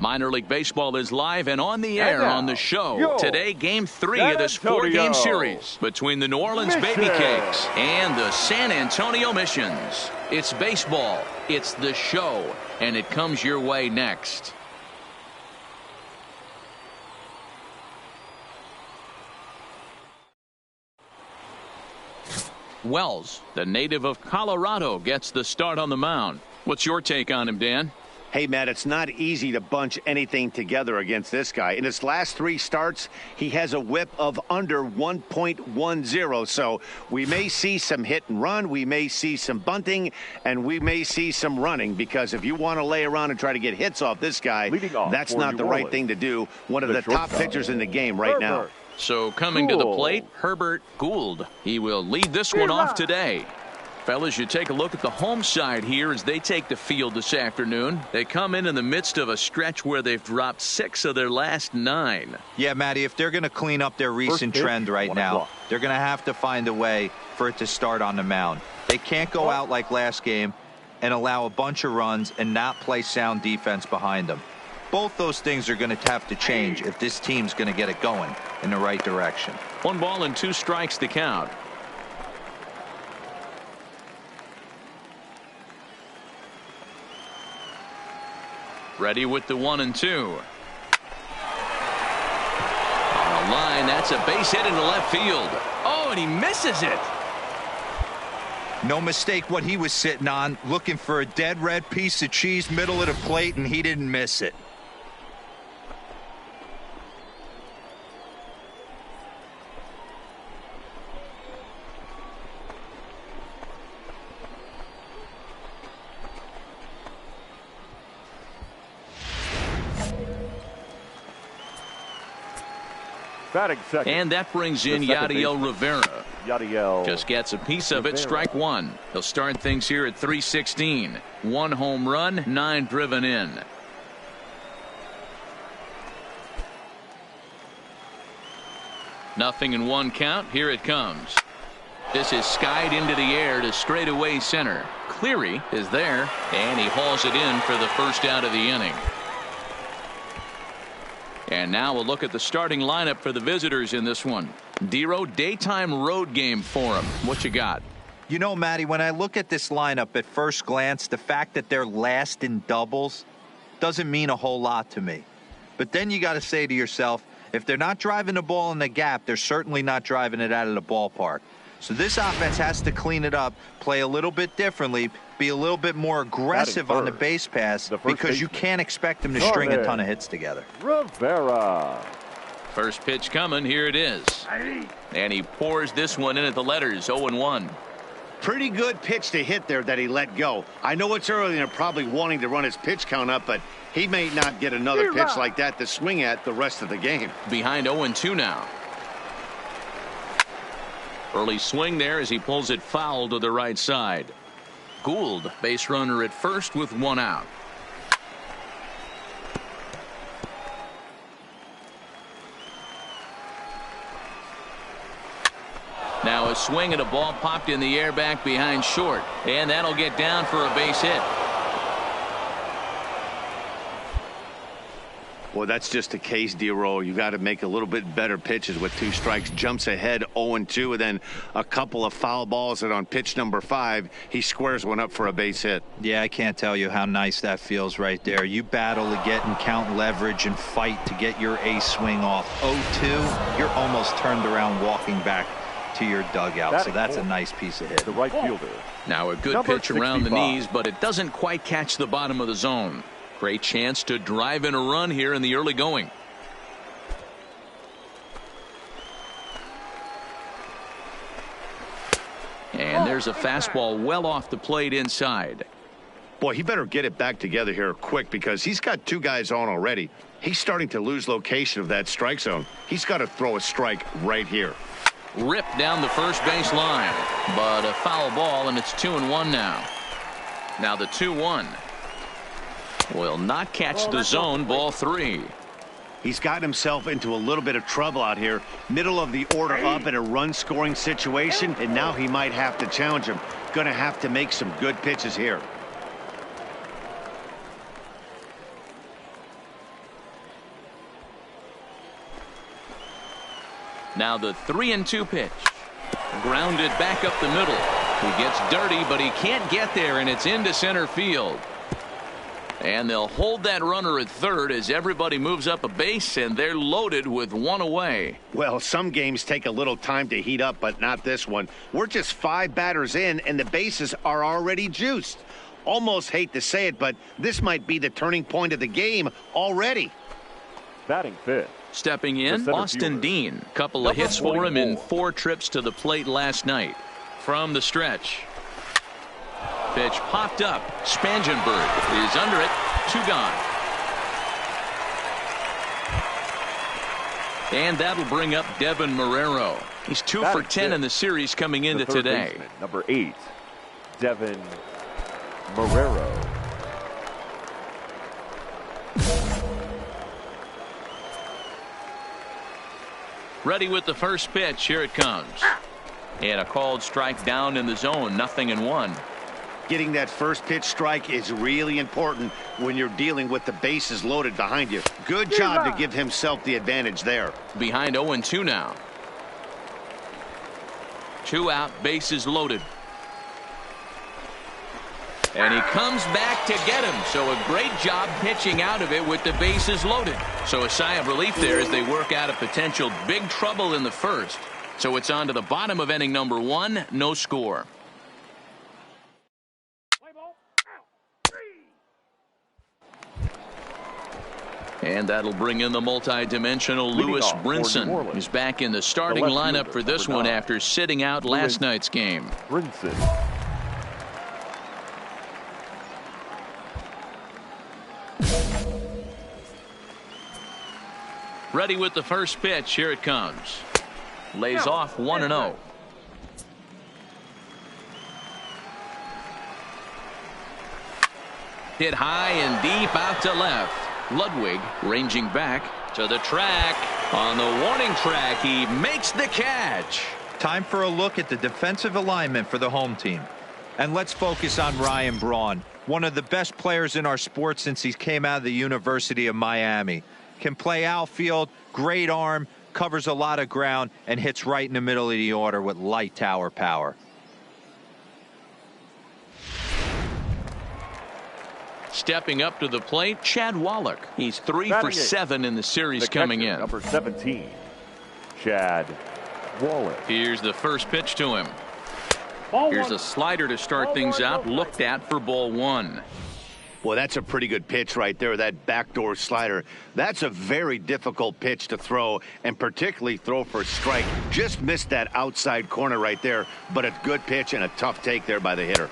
Minor League Baseball is live and on the air on the show. Today, Game 3 of this 4-game series between the New Orleans Baby Cakes and the San Antonio Missions. It's baseball, it's the show, and it comes your way next. Wells, the native of Colorado, gets the start on the mound. What's your take on him, Dan? Hey, Matt, it's not easy to bunch anything together against this guy. In his last 3 starts, he has a whip of under 1.10. So we may see some hit and run, we may see some bunting, and we may see some running, because if you want to lay around and try to get hits off this guy, that's not the right thing to do. One of the top pitchers in the game right now. So coming to the plate, Herbert Gould. He will lead this one off today. Fellas, you take a look at the home side here as they take the field this afternoon. They come in the midst of a stretch where they've dropped 6 of their last 9. Yeah, Matty, if they're going to clean up their recent trend right now, they're going to have to find a way for it to start on the mound. They can't go out like last game and allow a bunch of runs and not play sound defense behind them. Both those things are going to have to change if this team's going to get it going in the right direction. 1 ball and 2 strikes to count. Ready with the 1 and 2. On the line, that's a base hit into left field. Oh, and he misses it. No mistake what he was sitting on, looking for a dead red piece of cheese middle of the plate, and he didn't miss it. And that brings in Yadiel Rivera. Just gets a piece of it. Strike 1. He'll start things here at 316. 1 home run, 9 driven in. Nothing in 1 count. Here it comes. This is skied into the air to straightaway center. Cleary is there, and he hauls it in for the first out of the inning. And now we'll look at the starting lineup for the visitors in this one. Dero, daytime road game for them. What you got? You know, Matty, when I look at this lineup at first glance, the fact that they're last in doubles doesn't mean a whole lot to me. But then you got to say to yourself, if they're not driving the ball in the gap, they're certainly not driving it out of the ballpark. So this offense has to clean it up, play a little bit differently, be a little bit more aggressive on the base pass, because you can't expect them to string a ton of hits together. Rivera. First pitch coming. Here it is. And he pours this one in at the letters. 0-1. Pretty good pitch to hit there that he let go. I know it's early and they're probably wanting to run his pitch count up, but he may not get another pitch like that to swing at the rest of the game. Behind 0-2 now. Early swing there as he pulls it foul to the right side. Gould, base runner at first with 1 out. Now a swing and a ball popped in the air back behind short, and that'll get down for a base hit. Well, that's just a case, Dero. You got to make a little bit better pitches with 2 strikes. Jumps ahead 0-2, and then a couple of foul balls, and on pitch number 5, he squares one up for a base hit. Yeah, I can't tell you how nice that feels right there. You battle to get and count leverage and fight to get your ace swing off. 0-2, you're almost turned around walking back to your dugout. So that's a nice piece of hit. The right fielder. Now a good pitch around the knees, but it doesn't quite catch the bottom of the zone. Great chance to drive in a run here in the early going. And there's a fastball well off the plate inside. Boy, he better get it back together here quick, because he's got 2 guys on already. He's starting to lose location of that strike zone. He's got to throw a strike right here. Ripped down the first base line, but a foul ball, and it's 2-1 now. Now the 2-1. Will not catch the zone. Ball 3. He's gotten himself into a little bit of trouble out here. Middle of the order up in a run scoring situation, and now he might have to challenge him. Going to have to make some good pitches here. Now the 3-2 pitch. Grounded back up the middle. He gets dirty, but he can't get there, and it's into center field. And they'll hold that runner at third as everybody moves up a base, and they're loaded with one away. Well, some games take a little time to heat up, but not this one. We're just 5 batters in, and the bases are already juiced. Almost hate to say it, but this might be the turning point of the game already. Batting fifth. Stepping in, Austin Dean. Couple of hits for him in 4 trips to the plate last night. From the stretch. Pitch popped up. Spangenberg is under it. 2 gone. And that'll bring up Devin Marrero. He's 2 for 10 in the series coming into today. Baseman, number 8, Devin Marrero. Ready with the first pitch. Here it comes. And a called strike down in the zone. 0-1. Getting that first pitch strike is really important when you're dealing with the bases loaded behind you. Good job to give himself the advantage there. Behind 0-2 now. 2 out, bases loaded. And he comes back to get him. So a great job pitching out of it with the bases loaded. So a sigh of relief there as they work out a potential big trouble in the first. So it's on to the bottom of inning number 1. No score. And that'll bring in the multi-dimensional Lewis Brinson. He's back in the starting lineup for this one after sitting out last night's game. Brinson. Ready with the first pitch. Here it comes. Lays off 1-0. Hit high and deep out to left. Ludwig ranging back to the track. On the warning track, he makes the catch. Time for a look at the defensive alignment for the home team. And let's focus on Ryan Braun, one of the best players in our sport since he came out of the University of Miami. Can play outfield, great arm, covers a lot of ground, and hits right in the middle of the order with light tower power. Stepping up to the plate, Chad Wallach. He's 3 for 7 in the series coming in. Number 17, Chad Wallach. Here's the first pitch to him. Here's a slider to start things out, looked at for ball 1. Well, that's a pretty good pitch right there, that backdoor slider. That's a very difficult pitch to throw, and particularly throw for a strike. Just missed that outside corner right there, but a good pitch and a tough take there by the hitter.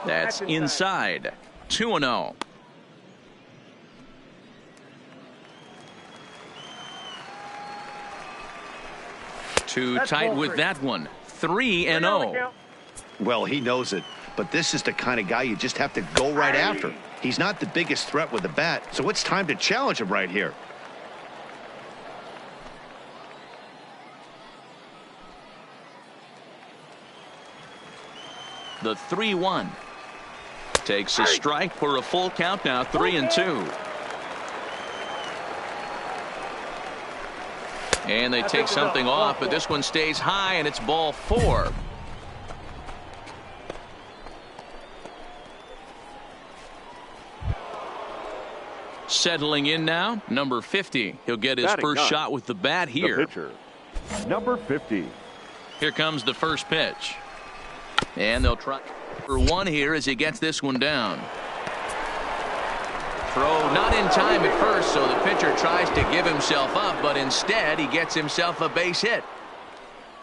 That's inside. 2-0. Too tight with that one. 3-0. Well, he knows it, but this is the kind of guy you just have to go right after. He's not the biggest threat with the bat, so it's time to challenge him right here. The 3-1. Takes a strike for a full count now. 3-2. And they take something off, but this one stays high, and it's ball 4. Settling in now, number 50. He'll get his first shot with the bat here. The pitcher, number 50. Here comes the first pitch. And they'll try for 1 here as he gets this one down. Throw not in time at first, so the pitcher tries to give himself up, but instead he gets himself a base hit.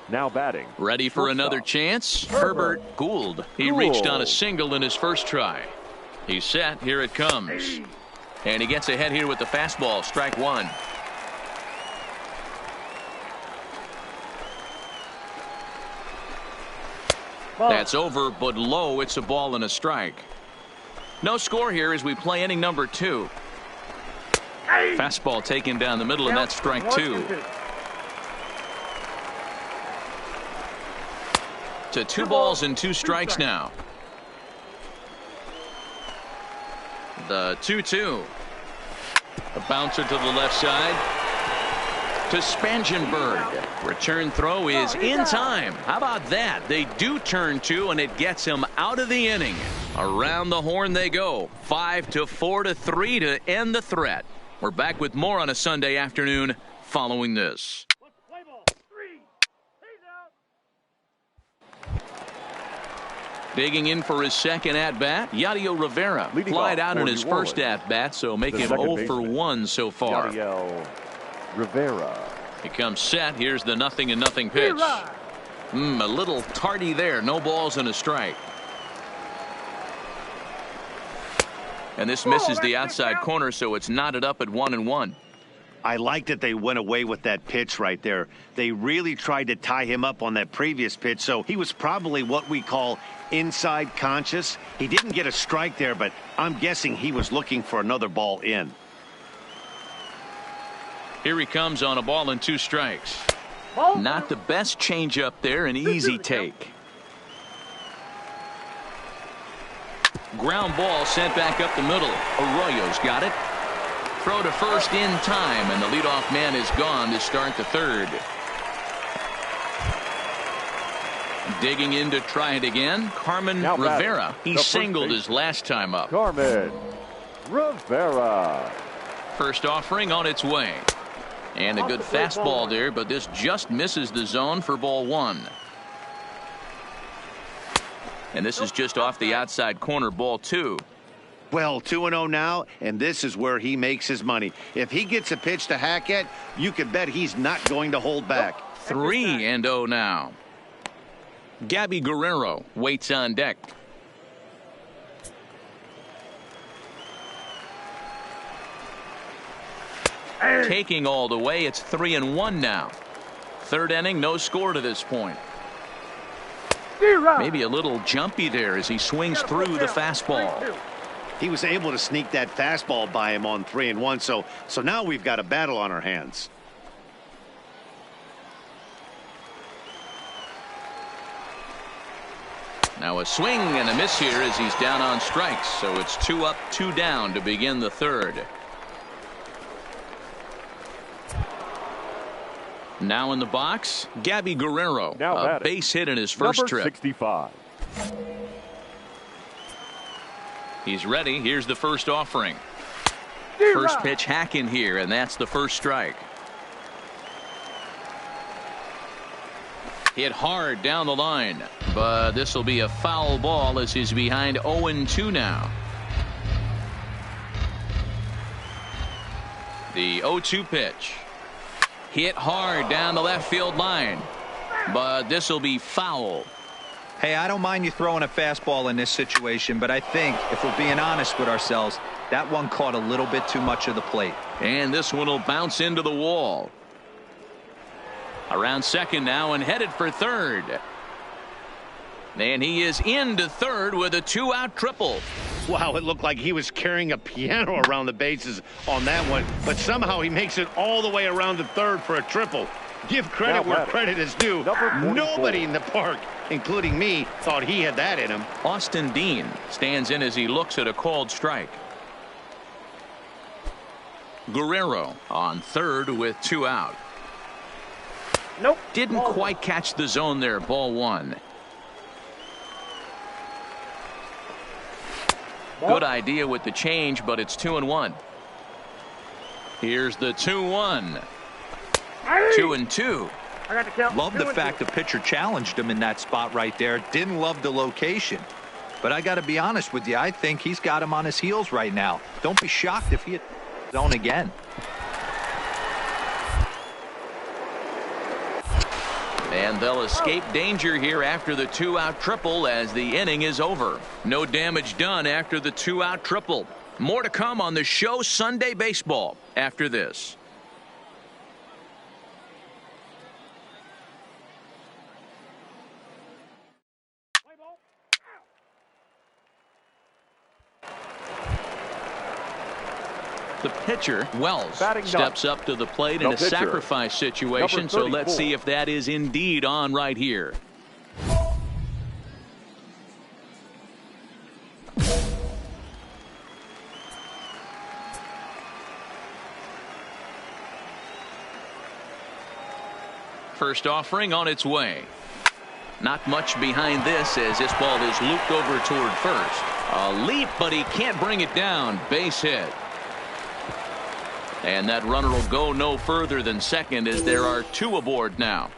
Now batting. Ready for another chance? Herbert Gould. He reached on a single in his first try. He's set. Here it comes. And he gets ahead here with the fastball. Strike 1. That's over, but low. It's a ball and a strike. No score here as we play inning number 2. Fastball taken down the middle, and that's strike 2. To 2 balls and 2 strikes now. The 2-2. A bouncer to the left side. to Spangenberg. Return throw is in time. How about that? They do turn two, and it gets him out of the inning. Around the horn they go. 5-4-3 to end the threat. We're back with more on a Sunday afternoon following this. Digging in for his second at-bat, Yadiel Rivera. Flied out in his first at-bat, so make him 0 for 1 so far. Yadiel Rivera. He comes set. Here's the 0-0 pitch. A little tardy there. No balls and a strike. And this misses the outside corner, so it's knotted up at 1-1. I like that they went away with that pitch right there. They really tried to tie him up on that previous pitch, so he was probably what we call inside conscious. He didn't get a strike there, but I'm guessing he was looking for another ball in. Here he comes on a ball and 2 strikes. Not the best changeup there, an easy take. Ground ball sent back up the middle. Arroyo's got it. Throw to first in time, and the leadoff man is gone to start the third. Digging in to try it again, Carmen Rivera. He singled his last time up. Carmen Rivera. First offering on its way. And a good fastball there, but this just misses the zone for ball 1. And this is just off the outside corner, ball 2. Well, 2-0 now, and this is where he makes his money. If he gets a pitch to hack at, you can bet he's not going to hold back. 3-0 now. Gabby Guerrero waits on deck. Taking all the way, it's 3-1 now. Third inning, no score to this point. Maybe a little jumpy there as he swings through the fastball. He was able to sneak that fastball by him on 3-1, so now we've got a battle on our hands. Now a swing and a miss here as he's down on strikes, so it's 2 up, 2 down to begin the third. Now in the box, Gabby Guerrero, a base hit in his first trip. 65. He's ready. Here's the first offering. First pitch hack in here, and that's the first strike. Hit hard down the line, but this will be a foul ball as he's behind 0-2 now. The 0-2 pitch. Hit hard down the left field line, but this will be foul. Hey, I don't mind you throwing a fastball in this situation, but I think if we're being honest with ourselves, that one caught a little bit too much of the plate. And this one will bounce into the wall. Around second now and headed for third. And he is into third with a 2-out triple. Wow, it looked like he was carrying a piano around the bases on that one, but somehow he makes it all the way around to third for a triple. Give credit where credit is due. Nobody in the park, including me, thought he had that in him. Austin Dean stands in as he looks at a called strike. Guerrero on third with 2 out. Nope. Didn't quite catch the zone there. Ball 1. Good idea with the change, but it's 2-1. Here's the 2-1. 2-2. Love the fact the pitcher challenged him in that spot right there. Didn't love the location. But I got to be honest with you. I think he's got him on his heels right now. Don't be shocked if he hit zone again. And they'll escape danger here after the 2-out triple as the inning is over. No damage done after the 2-out triple. More to come on the show Sunday Baseball after this. The pitcher, Wells, steps up to the plate in a sacrifice situation, so let's see if that is indeed on right here. First offering on its way. Not much behind this as this ball is looped over toward first. A leap, but he can't bring it down. Base hit. And that runner will go no further than second as there are two aboard now.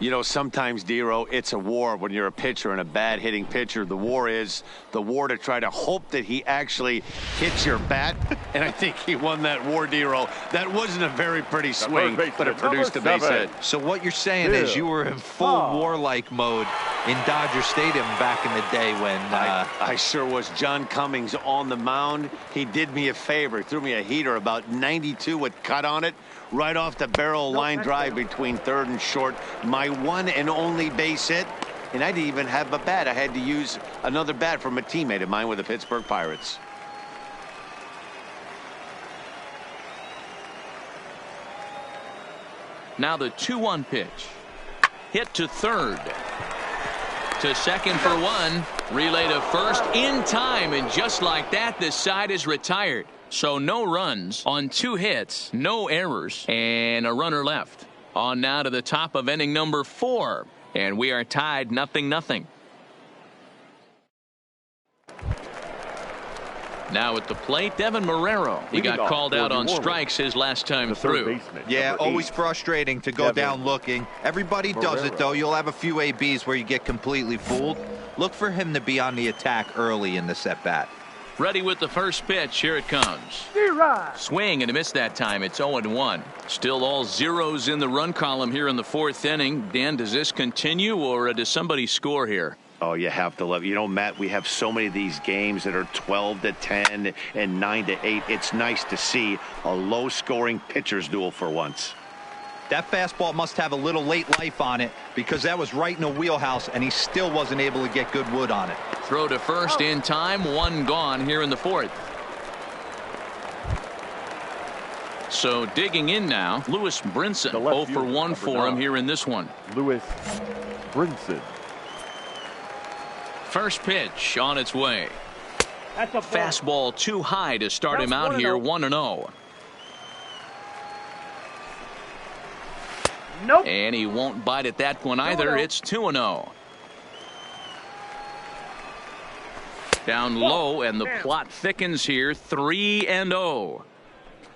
You know, sometimes, Dero, it's a war when you're a pitcher and a bad hitting pitcher. The war is the war to try to hope that he actually hits your bat. And I think he won that war, Dero. That wasn't a very pretty swing, but it produced a base hit. So what you're saying is you were in full warlike mode in Dodger Stadium back in the day when... I sure was. John Cummings on the mound. He did me a favor. He threw me a heater about 92 with cut on it. Right off the barrel line drive between third and short. My one and only base hit. And I didn't even have a bat. I had to use another bat from a teammate of mine with the Pittsburgh Pirates. Now the 2-1 pitch. Hit to third. To second for one. Relay to first in time. And just like that, this side is retired. So no runs on 2 hits, no errors, and a runner left. On now to the top of inning number 4. And we are tied 0-0. Now at the plate, Devin Marrero. He got called out on strikes his last time through. Yeah, always frustrating to go down looking. Everybody does it, though. You'll have a few ABs where you get completely fooled. Look for him to be on the attack early in the at-bat. Ready with the first pitch. Here it comes. Swing and a miss that time. It's 0-1. Still all zeros in the run column here in the 4th inning. Dan, does this continue or does somebody score here? Oh, you have to love it. You know, Matt, we have so many of these games that are 12-10 and 9-8. It's nice to see a low-scoring pitcher's duel for once. That fastball must have a little late life on it because that was right in the wheelhouse and he still wasn't able to get good wood on it. Throw to first in time. 1 gone here in the 4th. So digging in now, Lewis Brinson. 0 for 1 for him here in this one. Lewis Brinson. First pitch on its way. Fastball too high to start him out here. 1-0. Nope. And he won't bite at that one either. It's 2-0. Down low, and the plot thickens here. 3-0.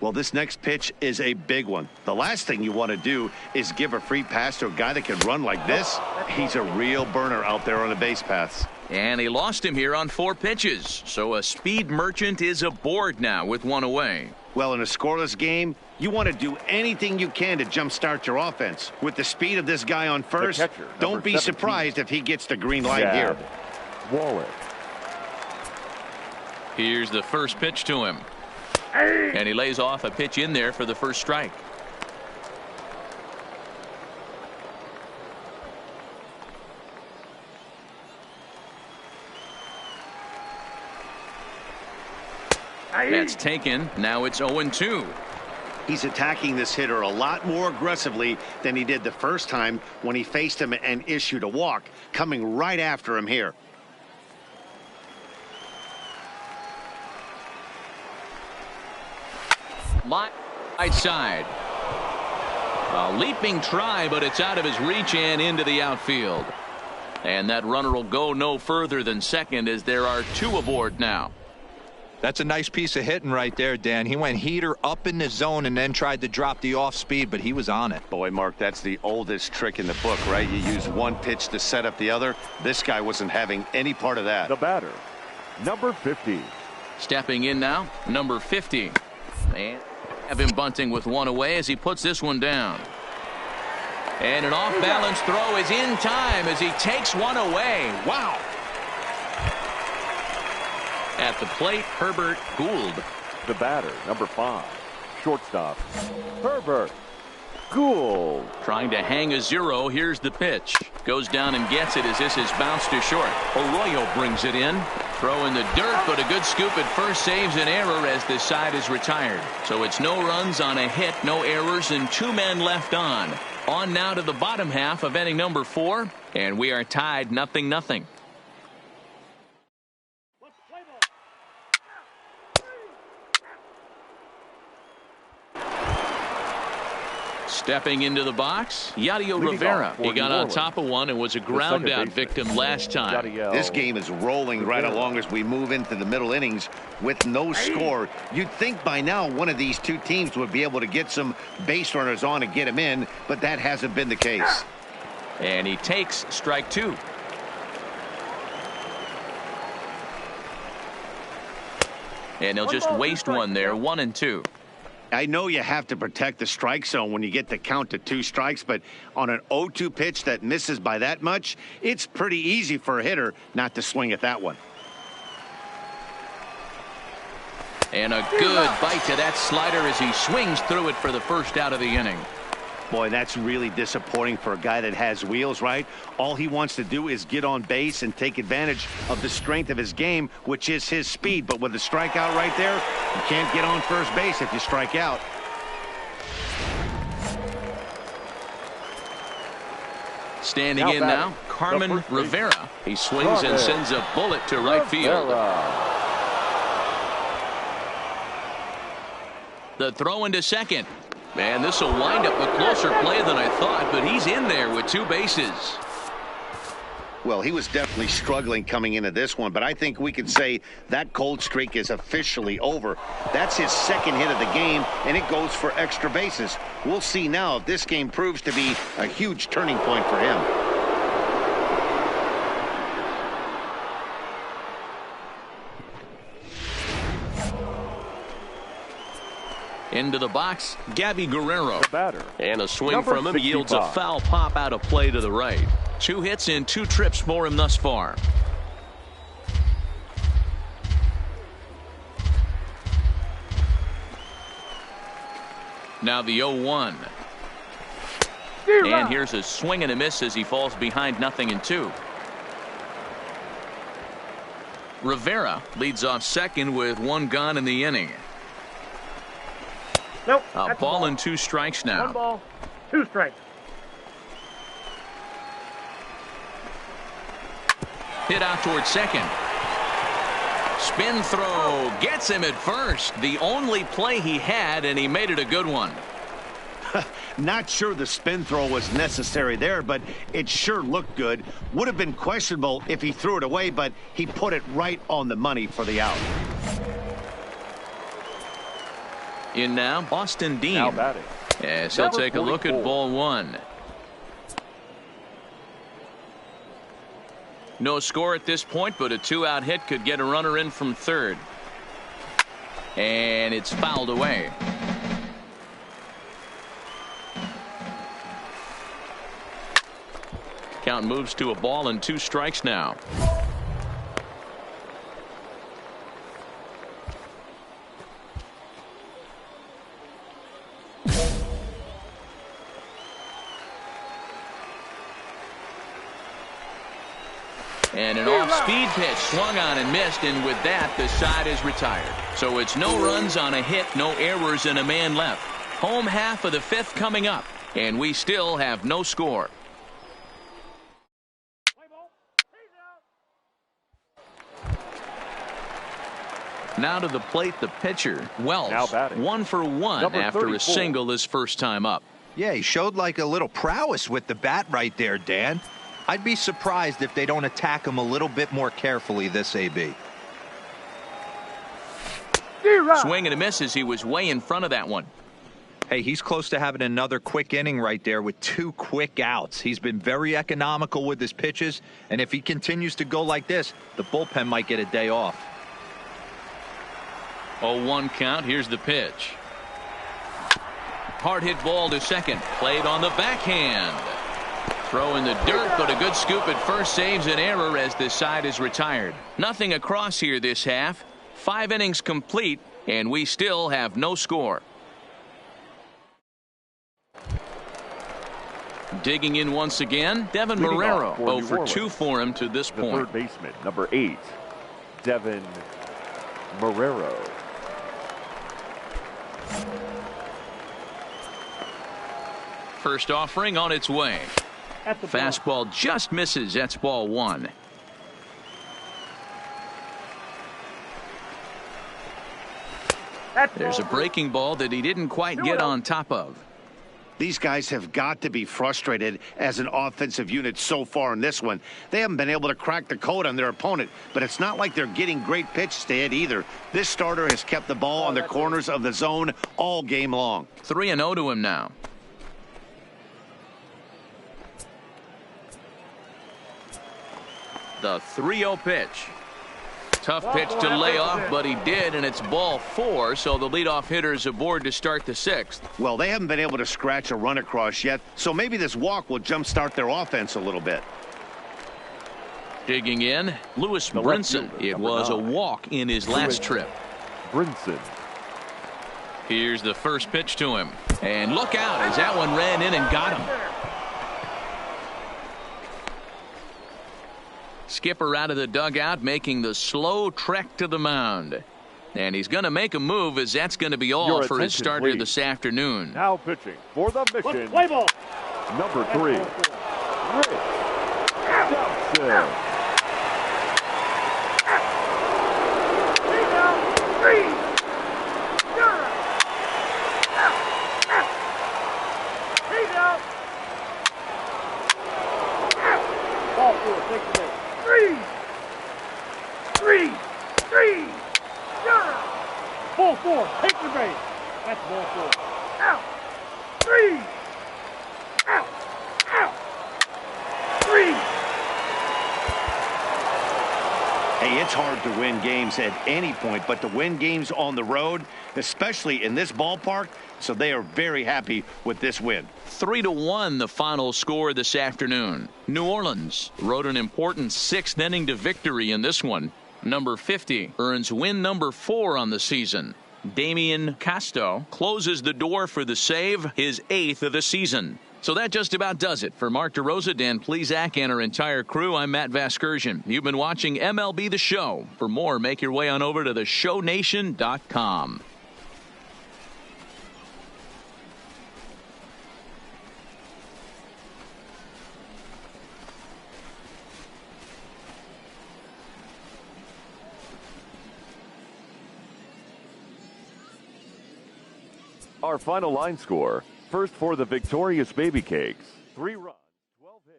Well, this next pitch is a big one. The last thing you want to do is give a free pass to a guy that can run like this. He's a real burner out there on the base paths. And he lost him here on 4 pitches. So a speed merchant is aboard now with 1 away. Well, in a scoreless game, you want to do anything you can to jumpstart your offense. With the speed of this guy on first, catcher, don't be 17. surprised if he gets the green light here. Wallace. Here's the first pitch to him. And he lays off a pitch in there for the first strike. That's taken. Now it's 0-2. He's attacking this hitter a lot more aggressively than he did the first time when he faced him and issued a walk, coming right after him here. Right side. A leaping try, but it's out of his reach and into the outfield. And that runner will go no further than second as there are 2 aboard now. That's a nice piece of hitting right there, Dan. He went heater up in the zone and then tried to drop the off speed, but he was on it. Boy, Mark, that's the oldest trick in the book, right? You use one pitch to set up the other. This guy wasn't having any part of that. The batter, number 50. Stepping in now, number 50. And have him bunting with 1 away as he puts this one down. And an off-balance throw is in time as he takes 1 away. Wow. At the plate, Herbert Gould. The batter, number 5. Shortstop, Herbert Gould. Trying to hang a 0. Here's the pitch. Goes down and gets it as this is bounced to short. Arroyo brings it in. Throw in the dirt, but a good scoop at first saves an error as this side is retired. So it's no runs on a hit, no errors, and 2 men left on. On now to the bottom half of inning number 4, and we are tied 0-0. Stepping into the box, Yadier Rivera. He got on top of one and was a ground out victim last time. This game is rolling right along as we move into the middle innings with no score. You'd think by now one of these two teams would be able to get some base runners on and get him in, but that hasn't been the case. And he takes strike two. And he'll just waste one there, 1-2. I know you have to protect the strike zone when you get the count to 2 strikes, but on an 0-2 pitch that misses by that much, it's pretty easy for a hitter not to swing at that one. And a good bite to that slider as he swings through it for the first out of the inning. Boy, that's really disappointing for a guy that has wheels, right? All he wants to do is get on base and take advantage of the strength of his game, which is his speed. But with a strikeout right there, you can't get on first base if you strike out. Standing in now, Carmen Rivera. He swings and sends a bullet to right field. The throw into second. Man, this will wind up a closer play than I thought, but he's in there with 2 bases. Well, he was definitely struggling coming into this one, but I think we could say that cold streak is officially over. That's his second hit of the game, and it goes for extra bases. We'll see now if this game proves to be a huge turning point for him. Into the box, Gabby Guerrero. And a swing from him 65. yields a foul pop out of play to the right. 2 hits in 2 trips for him thus far. Now the 0-1. And here's a swing and a miss as he falls behind 0-2. Rivera leads off second with 1 gone in the inning. Nope. A ball and 2 strikes now. 1 ball, 2 strikes. Hit out towards second. Spin throw gets him at first. The only play he had, and he made it a good one. Not sure the spin throw was necessary there, but it sure looked good. Would have been questionable if he threw it away, but he put it right on the money for the out. In now, Austin Dean. Now batting. Yes, he'll take a look at ball 1. No score at this point, but a 2-out hit could get a runner in from third. And it's fouled away. Count moves to a ball and 2 strikes now. And an off-speed pitch swung on and missed, and with that, the side is retired. So it's no runs on a hit, no errors, and a man left. Home half of the 5th coming up, and we still have no score. Now to the plate, the pitcher, Wells. 1 for 1 after a single his first time up. Yeah, he showed like a little prowess with the bat right there, Dan. I'd be surprised if they don't attack him a little bit more carefully this AB. Swing and a miss as he was way in front of that one. Hey, he's close to having another quick inning right there with 2 quick outs. He's been very economical with his pitches, and if he continues to go like this, the bullpen might get a day off. 0-1 count. Here's the pitch. Hard hit ball to second. Played on the backhand. Throw in the dirt, but a good scoop at first saves an error as this side is retired. Nothing across here this half. 5 innings complete, and we still have no score. Digging in once again, Devin Marrero. 0 for 2 for him to this point. Third baseman, number 8, Devin Marrero. First offering on its way. Fastball just misses. That's ball 1. There's a breaking ball that he didn't quite get on top of. These guys have got to be frustrated as an offensive unit so far in this one. They haven't been able to crack the code on their opponent, but it's not like they're getting great pitches to hit either. This starter has kept the ball on the corners of the zone all game long. 3-0 to him now. The 3-0 pitch. Tough pitch to lay off, but he did, and it's ball 4, so the leadoff hitter is aboard to start the 6th. Well, they haven't been able to scratch a run across yet, so maybe this walk will jumpstart their offense a little bit. Digging in, Lewis Brinson. It was a walk in his last trip. Brinson. Here's the first pitch to him. And look out as that one ran in and got him. Skipper out of the dugout making the slow trek to the mound. And he's going to make a move as that's going to be all for his starter please. this afternoon. Now pitching for the mission. Play ball. Number 3, Rich Johnson. Ball 4, take the ball. 4, take the base. That's ball 4. Out. 3. Out. 3. Hey, it's hard to win games at any point, but to win games on the road, especially in this ballpark, so they are very happy with this win. 3-1 the final score this afternoon. New Orleans rode an important 6th inning to victory in this one. Number 50 earns win number 4 on the season. Damian Casto closes the door for the save, his 8th of the season. So that just about does it. For Mark DeRosa, Dan Plesac, and our entire crew, I'm Matt Vasgersian. You've been watching MLB The Show. For more, make your way on over to theshownation.com. Our final line score. First for the victorious Baby Cakes. 3 runs, 12 hits.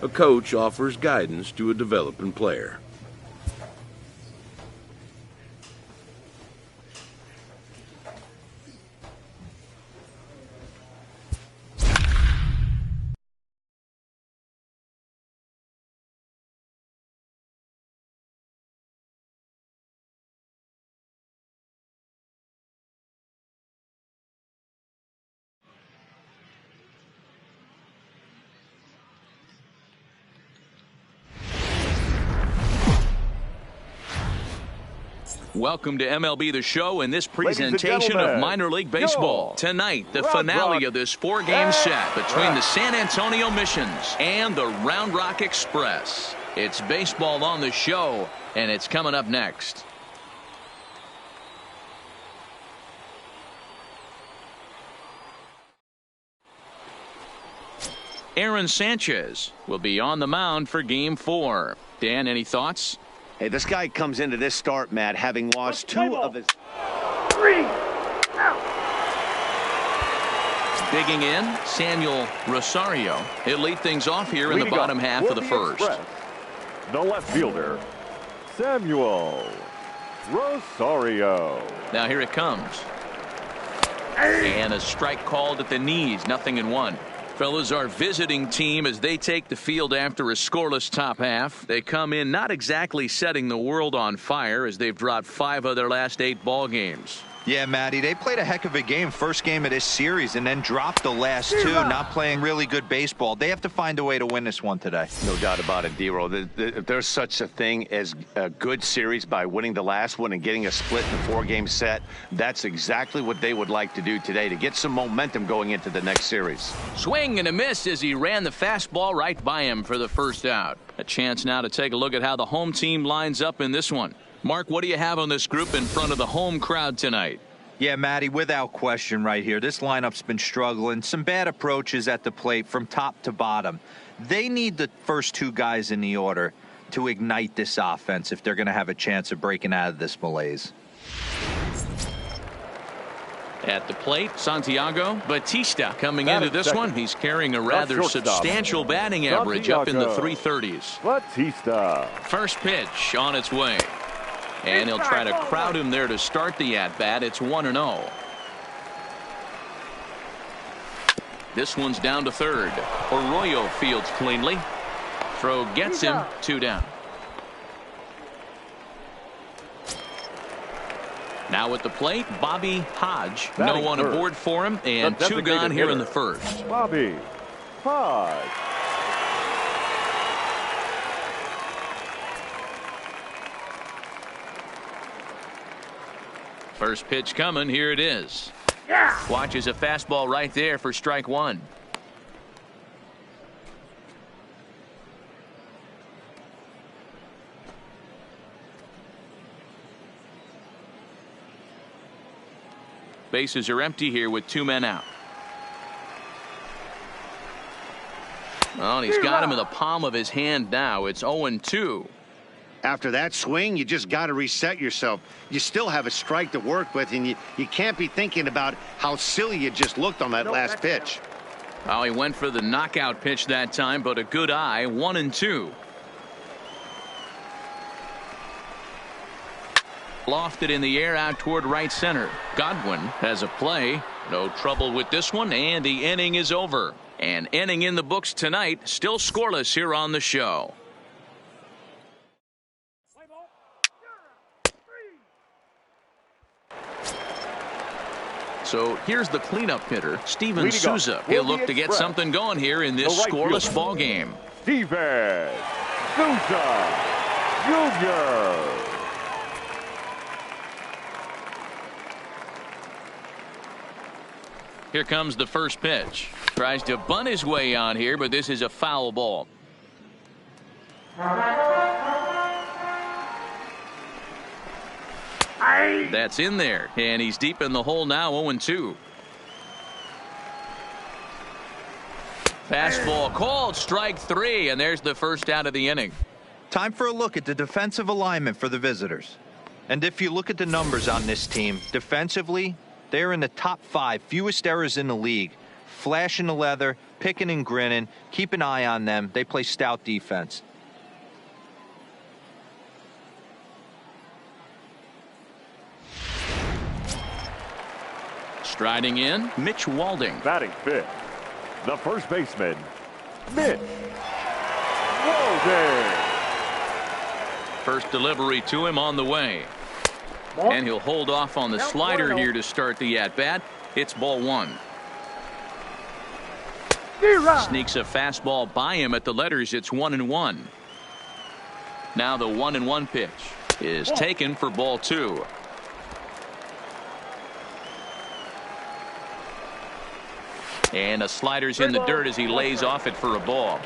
A coach offers guidance to a developing player. Welcome to MLB The Show and this Ladies and presentation of gentlemen, minor league baseball. Tonight, the finale of this four-game set between the San Antonio Missions and the Round Rock Express. It's baseball on the show, and it's coming up next. Aaron Sanchez will be on the mound for Game 4. Dan, any thoughts? Hey, this guy comes into this start, Matt, having lost two of his... 3 out. Digging in, Samuel Rosario. He'll lead things off here in the bottom half of the first. The left fielder, Samuel Rosario. Now here it comes. And a strike called at the knees, 0-1. Fellas, our visiting team, as they take the field after a scoreless top half, they come in not exactly setting the world on fire as they've dropped 5 of their last 8 ball games. Yeah, Matty, they played a heck of a game, first game of this series, and then dropped the last 2, not playing really good baseball. They have to find a way to win this one today. No doubt about it, D-Roll. If there's such a thing as a good series by winning the last one and getting a split in the 4-game set, that's exactly what they would like to do today to get some momentum going into the next series. Swing and a miss as he ran the fastball right by him for the first out. A chance now to take a look at how the home team lines up in this one. Mark, what do you have on this group in front of the home crowd tonight? Yeah, Matty, without question right here. This lineup's been struggling. Some bad approaches at the plate from top to bottom. They need the first 2 guys in the order to ignite this offense if they're going to have a chance of breaking out of this malaise. At the plate, Santiago Batista coming into this one. He's carrying a rather substantial batting average up in the 330s. Batista. First pitch on its way. And he'll try to crowd him there to start the at-bat. It's 1-0. This one's down to third. Arroyo fields cleanly. Throw gets him, 2 down. Now at the plate, Bobby Hodge. No one aboard for him, and 2 gone here in the first. Bobby Hodge. First pitch coming. Here it is. Watches a fastball right there for strike 1. Bases are empty here with 2 men out. Well, he's got him in the palm of his hand now. It's 0-2. After that swing, you just got to reset yourself. You still have a strike to work with, and you can't be thinking about how silly you just looked on that last pitch. Well, he went for the knockout pitch that time, but a good eye, 1-2. Lofted in the air out toward right center. Godwin has a play. No trouble with this one, and the inning is over. An inning in the books tonight, still scoreless here on the show. So here's the cleanup hitter, Steven Souza. He'll look to get something going here in this scoreless ball game. Steven Souza Jr. Here comes the first pitch. Tries to bunt his way on here, but this is a foul ball. That's in there, and he's deep in the hole now, 0-2. Fastball called, strike 3, and there's the first out of the inning. Time for a look at the defensive alignment for the visitors. And if you look at the numbers on this team, defensively, they're in the top 5, fewest errors in the league. Flashing the leather, picking and grinning, keep an eye on them. They play stout defense. Striding in, Mitch Walding. Batting 5th, the first baseman, Mitch Walding. First delivery to him on the way. And he'll hold off on the slider here to start the at-bat. It's ball 1. Sneaks a fastball by him at the letters. It's 1-1. Now the 1-1 pitch. is taken for ball 2. And a slider's in the dirt as he lays off it for a ball.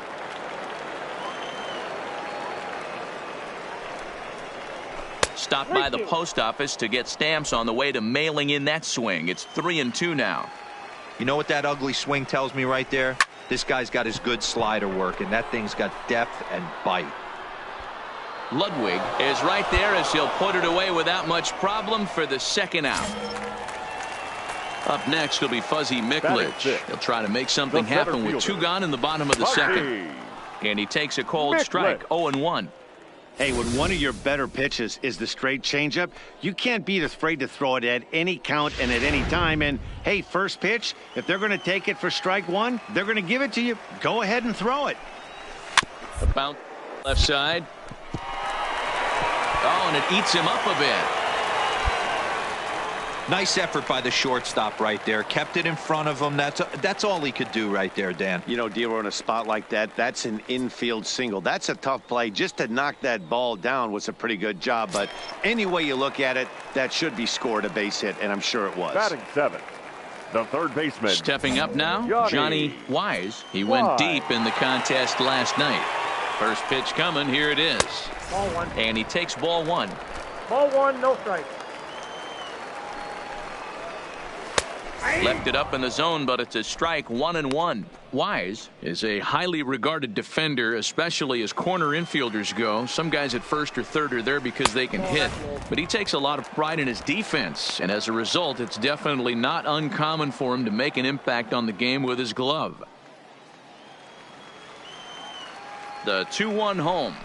Stopped by the post office to get stamps on the way to mailing in that swing. It's 3-2 now. You know what that ugly swing tells me right there? This guy's got his good slider working. That thing's got depth and bite. Ludwig is right there as he'll put it away without much problem for the second out. Up next will be Fuzzy Miklich. He'll try to make something happen with 2 gone in the bottom of the second. And he takes a cold strike, 0-1. Hey, when one of your better pitches is the straight changeup, you can't be afraid to throw it at any count and at any time. And, hey, first pitch, if they're going to take it for strike 1, they're going to give it to you. Go ahead and throw it. The bounce left side. Oh, and it eats him up a bit. Nice effort by the shortstop right there. Kept it in front of him. That's all he could do right there, Dan. You know, Dero, in a spot like that, that's an infield single. That's a tough play. Just to knock that ball down was a pretty good job. But any way you look at it, that should be scored a base hit, and I'm sure it was. Batting 7th, the third baseman. Stepping up now, Johnny Wise. He went deep in the contest last night. First pitch coming. Here it is. Ball 1. And he takes ball 1. Ball 1, no strike. Left it up in the zone, but it's a strike, 1-1. Wise is a highly regarded defender, especially as corner infielders go. Some guys at first or third are there because they can hit, but he takes a lot of pride in his defense, and as a result, it's definitely not uncommon for him to make an impact on the game with his glove. The 2-1 home.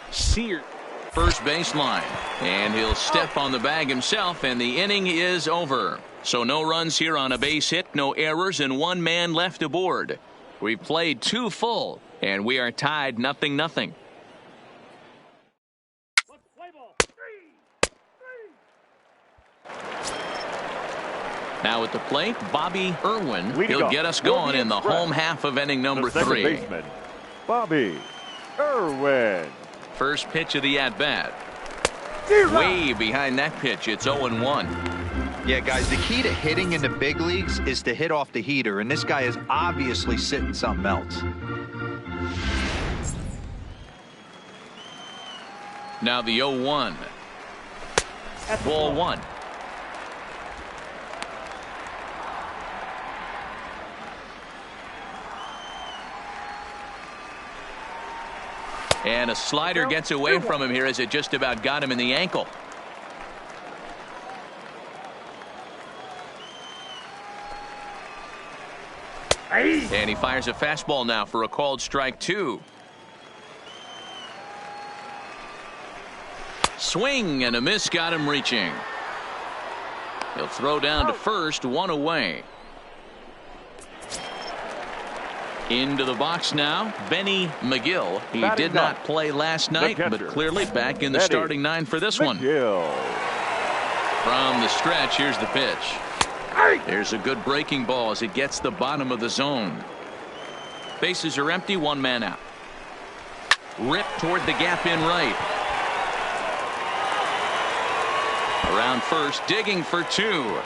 Sear, first baseline, and he'll step on the bag himself, and the inning is over. So no runs here on a base hit, no errors, and 1 man left aboard. We've played 2 full, and we are tied 0-0. Now at the plate, Bobby Irwin. He'll get us going in the home half of inning number 3. Baseman, Bobby Irwin. First pitch of the at-bat. Way behind that pitch, it's 0-1. Yeah, guys, the key to hitting in the big leagues is to hit off the heater, and this guy is obviously sitting something else. Now the 0-1. Ball 1. And a slider gets away from him here as it just about got him in the ankle. And he fires a fastball now for a called strike 2. Swing and a miss got him reaching. He'll throw down to first, 1 away. Into the box now, Benny McGill. He did not play last night, but clearly back in the starting 9 for this one. From the stretch, here's the pitch. There's a good breaking ball as it gets the bottom of the zone. Bases are empty, 1 man out. Ripped toward the gap in right. Around first, digging for 2.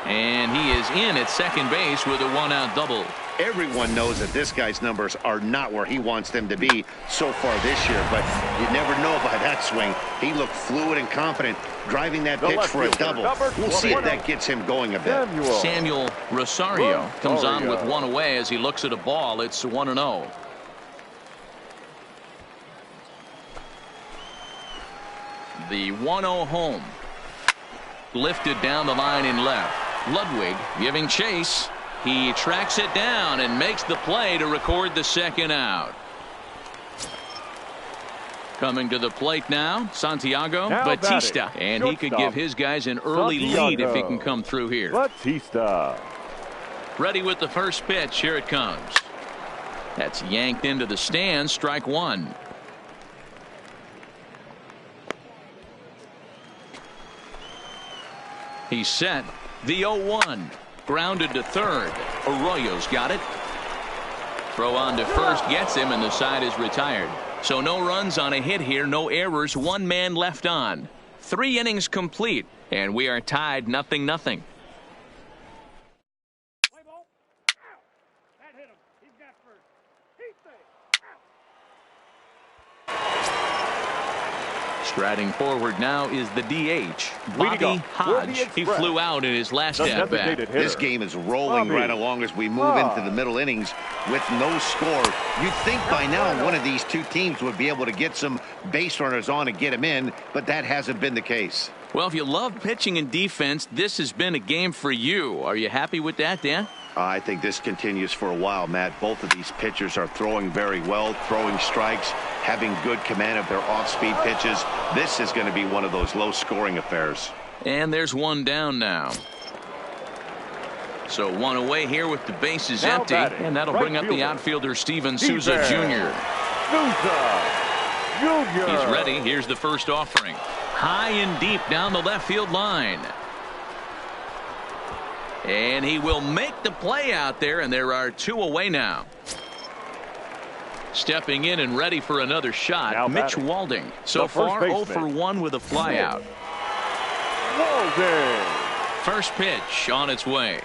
And he is in at second base with a 1-out double. Everyone knows that this guy's numbers are not where he wants them to be so far this year, but you never know by that swing. He looked fluid and confident, driving that pitch for a double. We'll see if that gets him going a bit. Samuel Rosario comes on with 1 away as he looks at a ball. It's 1-0. The 1-0 home. Lifted down the line in left. Ludwig giving chase. He tracks it down and makes the play to record the second out. Coming to the plate now, Santiago Batista. And he could give his guys an early lead if he can come through here. Batista. Ready with the first pitch. Here it comes. That's yanked into the stands. Strike 1. He's set. The 0-1. Grounded to third. Arroyo's got it. Throw on to first gets him, and the side is retired. So no runs on a hit here, no errors, one man left on. 3 innings complete, and we are tied 0-0. Striding forward now is the DH, Bobby Hodge. He flew out in his last at-bat. This game is rolling right along as we move into the middle innings with no score. You'd think by now one of these two teams would be able to get some base runners on and get them in, but that hasn't been the case. Well, if you love pitching and defense, this has been a game for you. Are you happy with that, Dan? I think this continues for a while, Matt. Both of these pitchers are throwing very well, throwing strikes, having good command of their off-speed pitches. This is going to be one of those low-scoring affairs. And there's one down now. So one away here with the bases empty, and that'll bring up the outfielder Steven Souza Jr. He's ready. Here's the first offering. High and deep down the left field line. And he will make the play out there, and there are 2 away now. Stepping in and ready for another shot, now Mitch Walding. So far 0 for 1 with a flyout. First pitch on its way.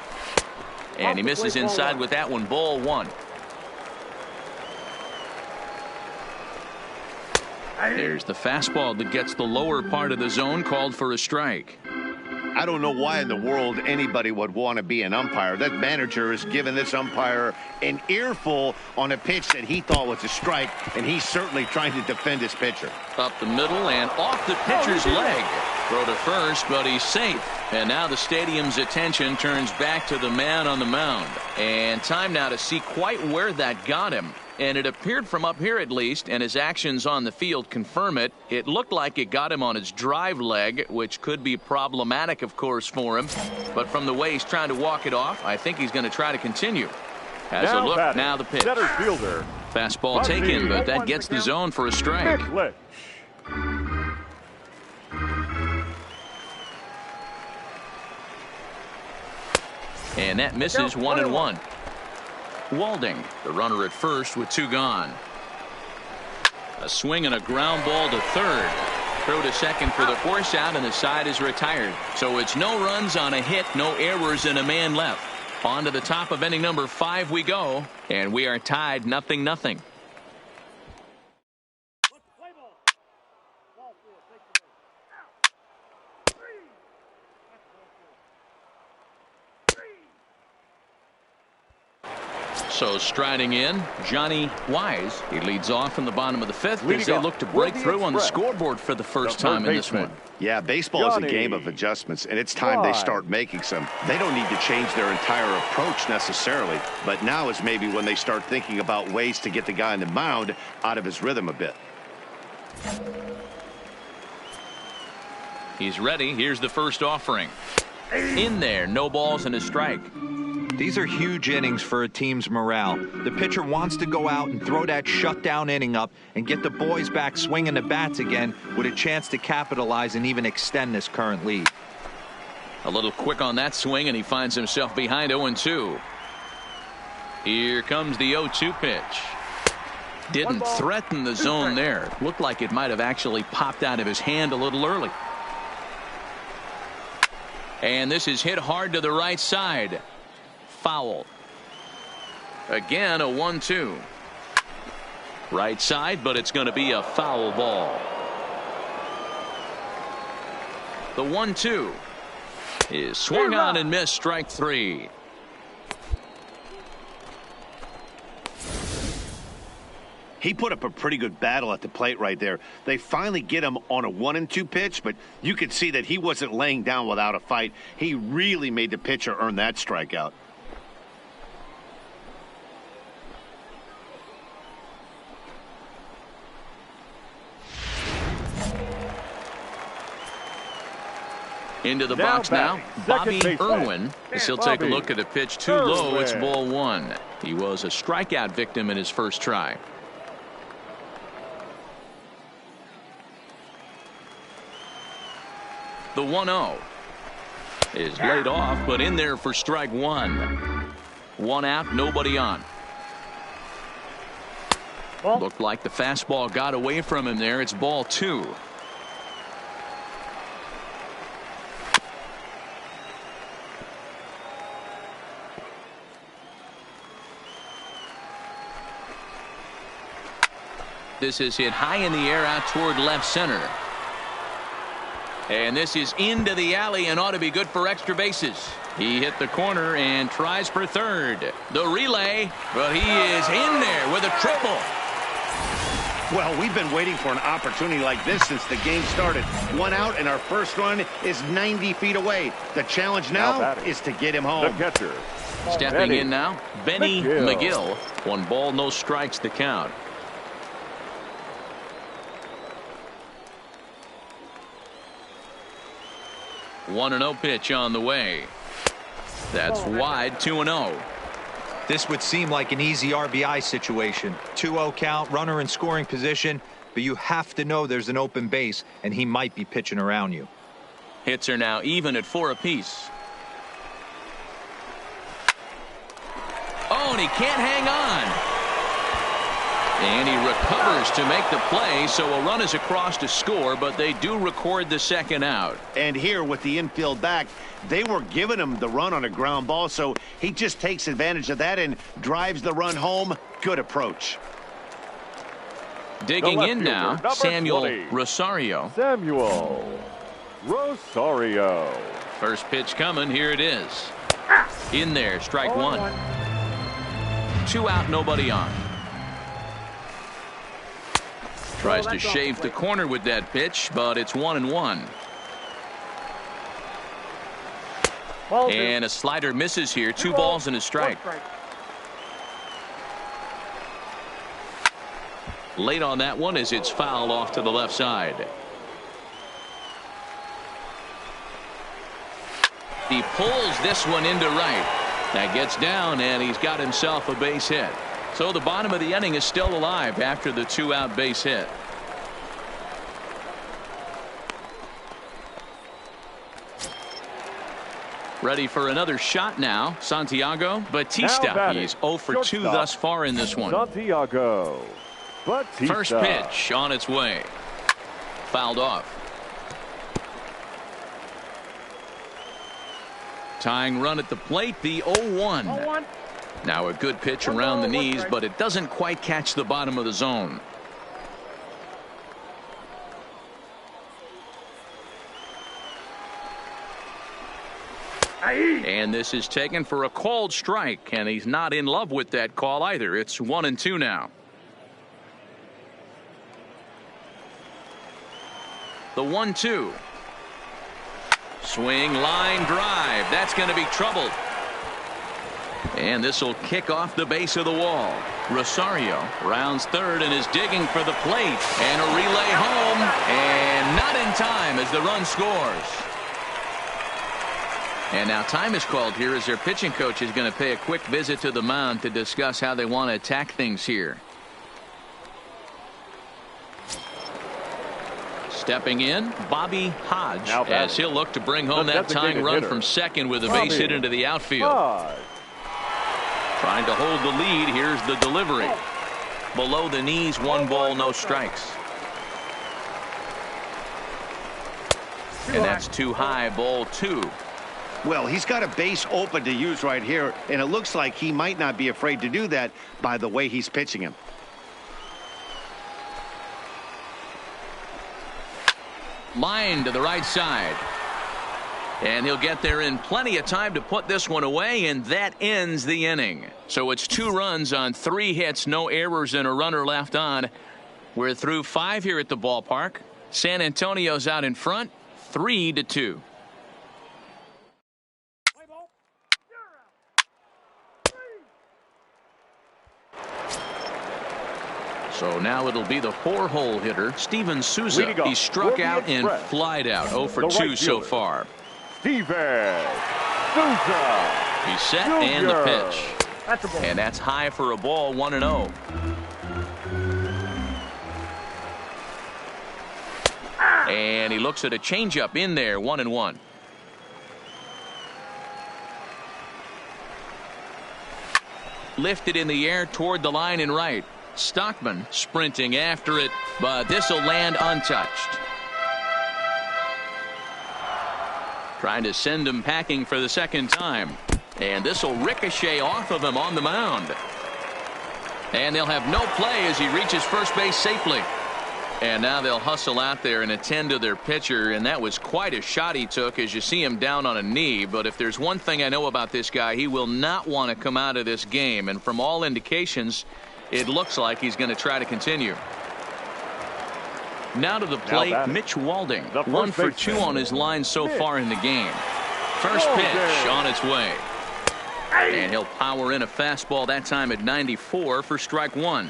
And he misses inside with that one, ball 1. There's the fastball that gets the lower part of the zone, called for a strike. I don't know why in the world anybody would want to be an umpire. That manager has given this umpire an earful on a pitch that he thought was a strike, and he's certainly trying to defend his pitcher. Up the middle and off the pitcher's leg. Throw to first, but he's safe. And now the stadium's attention turns back to the man on the mound. And time now to see quite where that got him. And it appeared from up here at least, and his actions on the field confirm it. It looked like it got him on his drive leg, which could be problematic, of course, for him. But from the way he's trying to walk it off, I think he's going to try to continue. Has a look, now the pitch. Fastball taken, but that gets the zone for a strike. And that misses 1-1. Walding, the runner at first with 2 gone. A swing and a ground ball to third. Throw to second for the force out, and the side is retired. So it's no runs on a hit, no errors, and a man left. On to the top of inning number 5 we go, and we are tied 0-0. So striding in, Johnny Wise. He leads off in the bottom of the 5th as they look to break through on the scoreboard for the first time in this one. Yeah, baseball is a game of adjustments, and it's time they start making some. They don't need to change their entire approach necessarily, but now is maybe when they start thinking about ways to get the guy on the mound out of his rhythm a bit. He's ready. Here's the first offering. In there, no balls and a strike. These are huge innings for a team's morale. The pitcher wants to go out and throw that shutdown inning up and get the boys back swinging the bats again with a chance to capitalize and even extend this current lead. A little quick on that swing, and he finds himself behind 0-2. Here comes the 0-2 pitch. Didn't threaten the zone there. Looked like it might have actually popped out of his hand a little early. And this is hit hard to the right side. Foul. Again, a 1-2. Right side, but it's going to be a foul ball. The 1-2 is swung on and missed, strike 3. He put up a pretty good battle at the plate right there. They finally get him on a 1-2 pitch, but you could see that he wasn't laying down without a fight. He really made the pitcher earn that strikeout. Into the box now, Bobby Irwin, as he'll take a look at a pitch too low. It's ball 1. He was a strikeout victim in his first try. The 1-0 is laid off, but in there for strike 1. 1 out, nobody on. Looked like the fastball got away from him there. It's ball 2. This is hit high in the air out toward left center. And this is into the alley and ought to be good for extra bases. He hit the corner and tries for third. The relay, but he is in there with a triple. Well, we've been waiting for an opportunity like this since the game started. 1 out, and our first run is 90 feet away. The challenge now is to get him home. The catcher. Stepping in now, Benny McGill. 1 ball, no strikes to count. One 1-0 pitch on the way. That's wide. 2-0. This would seem like an easy RBI situation. 2-0 count, runner in scoring position, but you have to know there's an open base, and he might be pitching around you. Hits are now even at 4 apiece. Oh, and he can't hang on. And he recovers to make the play, so a run is across to score, but they do record the second out. And here with the infield back, they were giving him the run on a ground ball, so he just takes advantage of that and drives the run home. Good approach. Digging in now, number Samuel 20. Rosario. Samuel Rosario. First pitch coming. Here it is. In there, strike 1. 2 out, nobody on. Tries to shave the corner with that pitch, but it's 1-1. And a slider misses here. 2 balls and a strike. Late on that one as it's fouled off to the left side. He pulls this one into right. That gets down, and he's got himself a base hit. So the bottom of the inning is still alive after the 2-out base hit. Ready for another shot now. Santiago Batista. He's 0 for 2 thus far in this one. Santiago Batista. First pitch on its way. Fouled off. Tying run at the plate, the 0-1. Now a good pitch around the knees, but it doesn't quite catch the bottom of the zone. And this is taken for a called strike, and he's not in love with that call either. It's 1-2 now. The 1-2. Swing, line drive. That's going to be troubled. And this will kick off the base of the wall. Rosario rounds third and is digging for the plate. And a relay home. And not in time as the run scores. And now time is called here as their pitching coach is going to pay a quick visit to the mound to discuss how they want to attack things here. Stepping in, Bobby Hodge, as he'll look to bring home that tying run from second with a base hit into the outfield. Trying to hold the lead. Here's the delivery. Below the knees, 1 ball, no strikes. And that's too high, ball 2. Well, he's got a base open to use right here, and it looks like he might not be afraid to do that by the way he's pitching him. Line to the right side. And he'll get there in plenty of time to put this one away, and that ends the inning. So it's 2 runs on 3 hits, no errors, and a runner left on. We're through 5 here at the ballpark. San Antonio's out in front, 3-2. So now it'll be the 4-hole hitter, Steven Souza. He struck out and flied out. 0 for 2 so far. Steven Souza. He's set and the pitch. And that's high for a ball, 1-0. And he looks at a changeup in there, 1-1. Lifted in the air toward the line and right. Stockman sprinting after it, but this will land untouched. Trying to send him packing for the second time. And this will ricochet off of him on the mound. And they'll have no play as he reaches first base safely. And now they'll hustle out there and attend to their pitcher, and that was quite a shot he took as you see him down on a knee. But if there's one thing I know about this guy, he will not want to come out of this game, and from all indications it looks like he's going to try to continue. Now to the plate, Mitch Walding, 1 for 2 on his line so far in the game. First pitch on its way, and he'll power in a fastball that time at 94 for strike 1.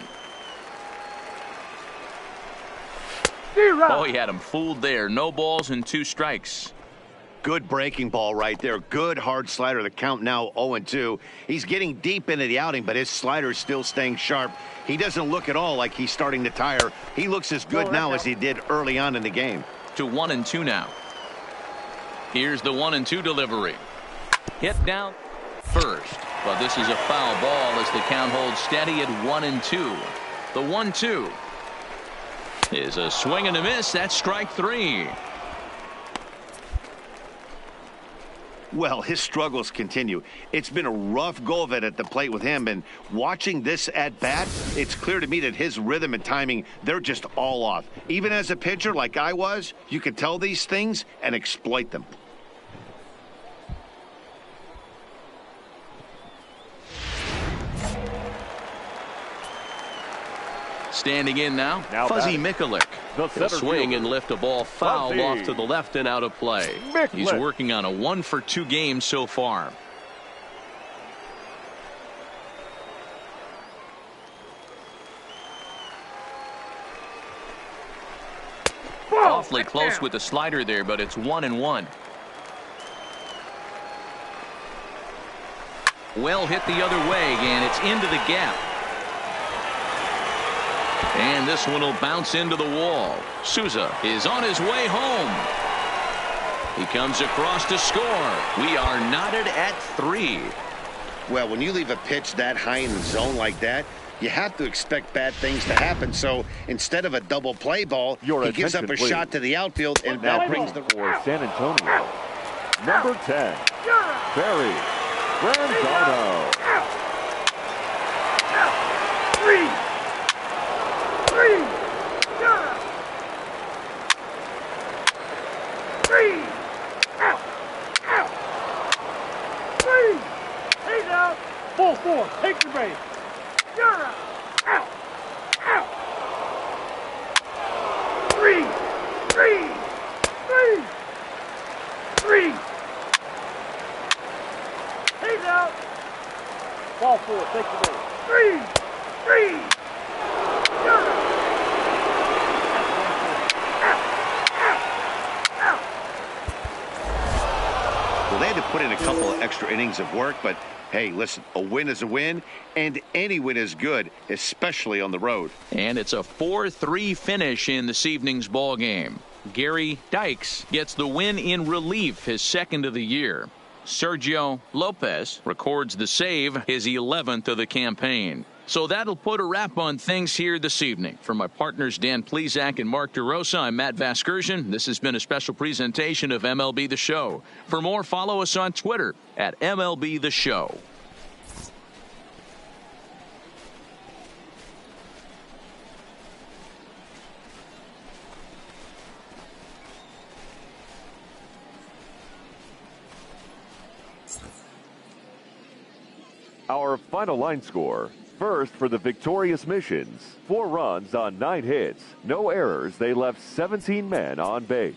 Oh, he had him fooled there. No balls and 2 strikes. Good breaking ball right there. Good hard slider. The count now 0-2. He's getting deep into the outing, but his slider is still staying sharp. He doesn't look at all like he's starting to tire. He looks as good now as he did early on in the game. To 1-2 now. Here's the 1-2 delivery. Hit down first, but this is a foul ball as the count holds steady at 1-2. The 1-2 is a swing and a miss. That's strike 3. Well, his struggles continue. It's been a rough go of it at the plate with him, and watching this at bat, it's clear to me that his rhythm and timing, they're just all off. Even as a pitcher like I was, you can tell these things and exploit them. Standing in now Fuzzy Mikulik. He'll swing and lift a ball foul off to the left and out of play. He's working on a 1 for 2 game so far. Awfully close with the slider there, but it's 1-1. Well hit the other way, and it's into the gap. And this one will bounce into the wall. Souza is on his way home. He comes across to score. We are knotted at 3. Well, when you leave a pitch that high in the zone like that, you have to expect bad things to happen. So instead of a double play ball, he gives up a shot to the outfield, and that brings the for San Antonio. Number 10, Barry Branzano. 4, take the base. You're out. Out. Out. 3. 3. 3. 3. He's out. Ball 4, take the base. 3. 3. You're out. Well, they had to put in a couple of extra innings of work, but hey, listen, a win is a win, and any win is good, especially on the road. And it's a 4-3 finish in this evening's ball game. Gary Dykes gets the win in relief, his second of the year. Sergio Lopez records the save, his 11th of the campaign. So that'll put a wrap on things here this evening. For my partners Dan Plesac and Mark DeRosa, I'm Matt Vasgersian. This has been a special presentation of MLB The Show. For more, follow us on Twitter at MLB The Show. Our final line score. First for the victorious Missions. 4 runs on 9 hits. No errors. They left 17 men on base.